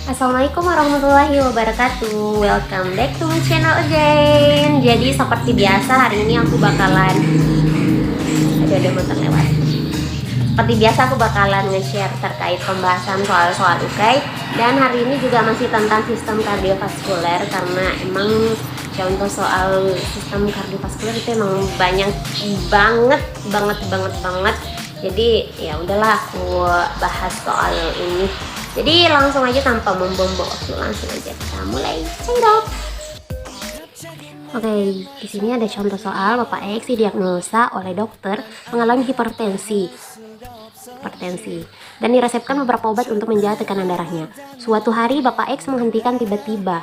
Assalamualaikum warahmatullahi wabarakatuh. Welcome back to my channel again. Jadi seperti biasa hari ini aku bakalan ada motor lewat. Seperti biasa aku bakalan nge-share terkait pembahasan soal-soal UKAI. Dan hari ini juga masih tentang sistem kardiovaskuler, karena emang contoh soal sistem kardiovaskuler itu emang banyak banget. Jadi ya udahlah aku bahas soal ini. Jadi langsung aja tanpa membuang waktu, langsung aja kita mulai cendol. Oke, di sini ada contoh soal Bapak X didiagnosa oleh dokter mengalami hipertensi dan diresepkan beberapa obat untuk menjaga tekanan darahnya. Suatu hari Bapak X menghentikan tiba-tiba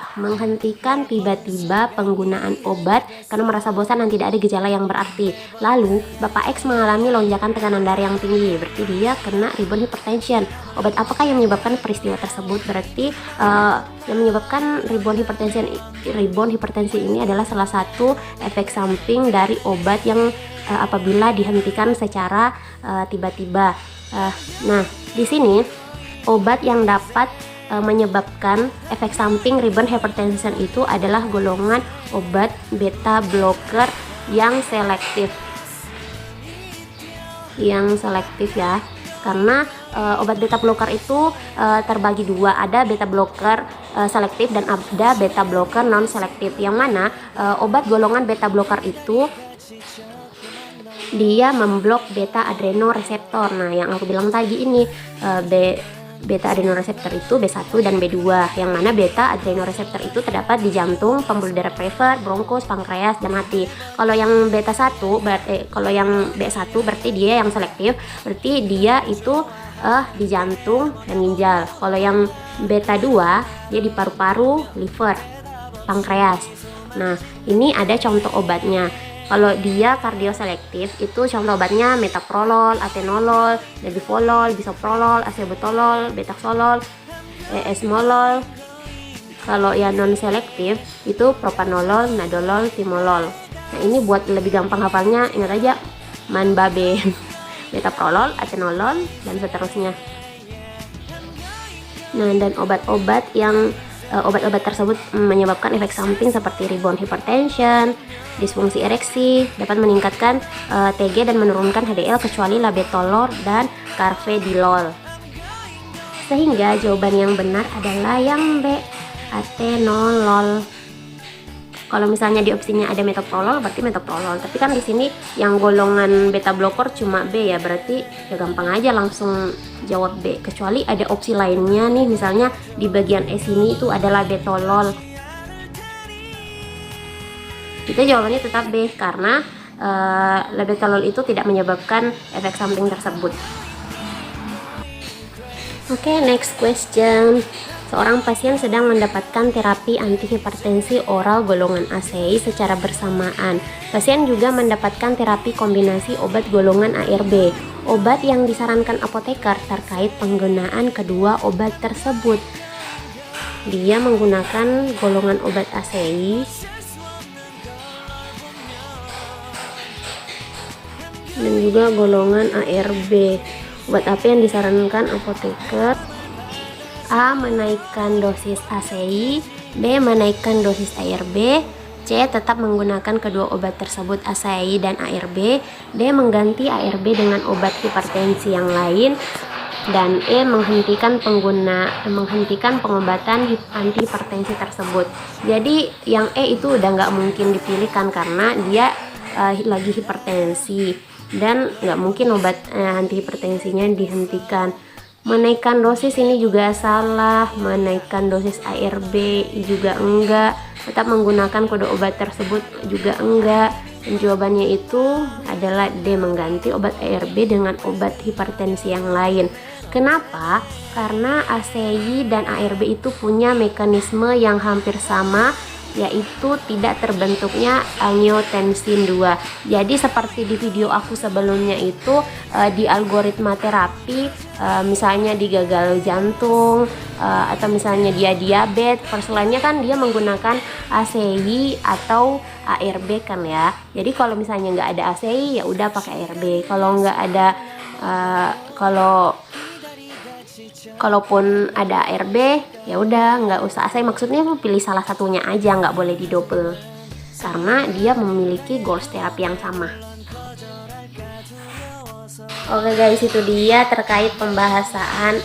penggunaan obat karena merasa bosan dan tidak ada gejala yang berarti. Lalu Bapak X mengalami lonjakan tekanan darah yang tinggi, berarti dia kena rebound hypertension. Obat apakah yang menyebabkan peristiwa tersebut? Berarti yang menyebabkan rebound hipertensi ini adalah salah satu efek samping dari obat yang apabila dihentikan secara tiba-tiba. Nah, di sini obat yang dapat menyebabkan efek samping rebound hypertension itu adalah golongan obat beta blocker yang selektif ya. Karena obat beta blocker itu terbagi dua, ada beta blocker selektif dan ada beta blocker non selektif. Yang mana obat golongan beta blocker itu dia memblok beta adrenoreseptor. Nah, yang aku bilang tadi ini beta adrenoreseptor itu B1 dan B2, yang mana beta adrenoreseptor itu terdapat di jantung, pembuluh darah prefer, bronkus, pankreas, dan hati. Kalau yang B1 berarti dia yang selektif, berarti dia itu di jantung dan ginjal. Kalau yang beta 2 dia di paru-paru, liver, pankreas. Nah, ini ada contoh obatnya. Kalau dia kardioselektif itu contoh obatnya metoprolol, atenolol, nebivolol, bisoprolol, acebutolol, betaxolol, esmolol. Kalau yang non selektif itu propanolol, nadolol, timolol. Nah, ini buat lebih gampang hafalnya, ingat aja manbabe, metoprolol, atenolol, dan seterusnya. Nah, dan obat-obat tersebut menyebabkan efek samping seperti rebound hypertension, disfungsi ereksi, dapat meningkatkan TG dan menurunkan HDL kecuali labetalol dan carvedilol. Sehingga jawaban yang benar adalah yang B, atenolol. Kalau misalnya di opsinya ada metoprolol, berarti metoprolol. Tapi kan di sini yang golongan beta blocker cuma B ya, berarti ya gampang aja langsung jawab B. Kecuali ada opsi lainnya nih, misalnya di bagian E sini itu adalah betolol. Itu jawabannya tetap B, karena labetalol itu tidak menyebabkan efek samping tersebut. Oke, next question. Seorang pasien sedang mendapatkan terapi antihipertensi oral golongan ACI secara bersamaan. Pasien juga mendapatkan terapi kombinasi obat golongan ARB. Obat yang disarankan apoteker terkait penggunaan kedua obat tersebut. Dia menggunakan golongan obat ACI dan juga golongan ARB. Obat apa yang disarankan apoteker? A. Menaikkan dosis ACI, B. Menaikkan dosis ARB, C. Tetap menggunakan kedua obat tersebut ACI dan ARB, D. Mengganti ARB dengan obat hipertensi yang lain, dan E. Menghentikan pengobatan antihipertensi tersebut. Jadi yang E itu udah nggak mungkin dipilihkan karena dia lagi hipertensi dan nggak mungkin obat antihipertensinya dihentikan. Menaikkan dosis ini juga salah, menaikkan dosis ARB juga enggak, tetap menggunakan kode obat tersebut juga enggak. Dan jawabannya itu adalah D, mengganti obat ARB dengan obat hipertensi yang lain. Kenapa? Karena ACI dan ARB itu punya mekanisme yang hampir sama, yaitu tidak terbentuknya angiotensin 2. Jadi seperti di video aku sebelumnya itu di algoritma terapi, misalnya di gagal jantung atau misalnya dia diabetes, perselannya kan dia menggunakan ACI atau ARB kan ya. Jadi kalau misalnya nggak ada ACI ya udah pakai ARB. Kalau nggak ada Kalaupun ada ARB, ya udah nggak usah. Saya maksudnya pilih salah satunya aja, nggak boleh di double karena dia memiliki goals terapi yang sama. Oke guys, itu dia terkait pembahasan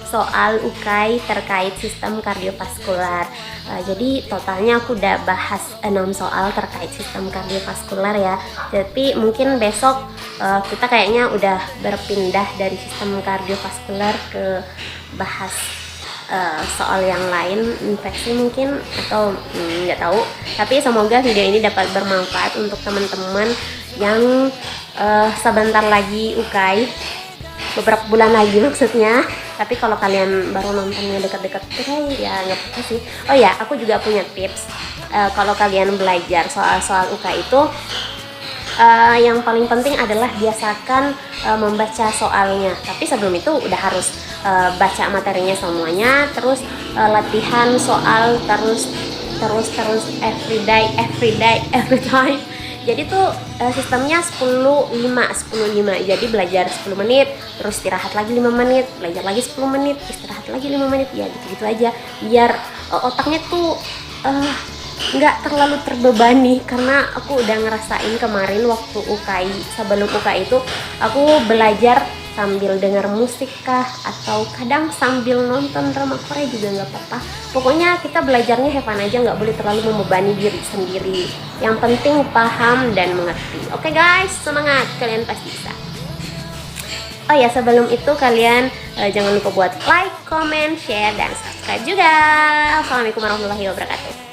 soal UKAI terkait sistem kardiovaskular. Jadi totalnya aku udah bahas 6 soal terkait sistem kardiovaskular ya. Jadi mungkin besok kita kayaknya udah berpindah dari sistem kardiovaskular ke bahas soal yang lain, infeksi mungkin, atau nggak tahu. Tapi semoga video ini dapat bermanfaat untuk teman-teman yang sebentar lagi UKAI, beberapa bulan lagi maksudnya. Tapi kalau kalian baru nontonnya dekat-dekat UKAI ya nggak apa-apa sih. Oh ya, aku juga punya tips. Kalau kalian belajar soal-soal UKAI itu, yang paling penting adalah biasakan membaca soalnya. Tapi sebelum itu udah harus baca materinya semuanya, terus latihan soal terus every time. Jadi tuh sistemnya 10-5. Jadi belajar 10 menit, terus istirahat lagi 5 menit, belajar lagi 10 menit, istirahat lagi 5 menit, ya gitu-gitu aja. Biar otaknya tuh nggak terlalu terbebani, karena aku udah ngerasain kemarin waktu UKAI, sebelum UKAI itu aku belajar sambil dengar musik kah, atau kadang sambil nonton drama Korea juga nggak apa-apa. Pokoknya kita belajarnya have fun aja, nggak boleh terlalu membebani diri sendiri. Yang penting paham dan mengerti. Oke guys, semangat, kalian pasti bisa. Oh ya, sebelum itu kalian jangan lupa buat like, comment, share, dan subscribe juga. Assalamualaikum warahmatullahi wabarakatuh.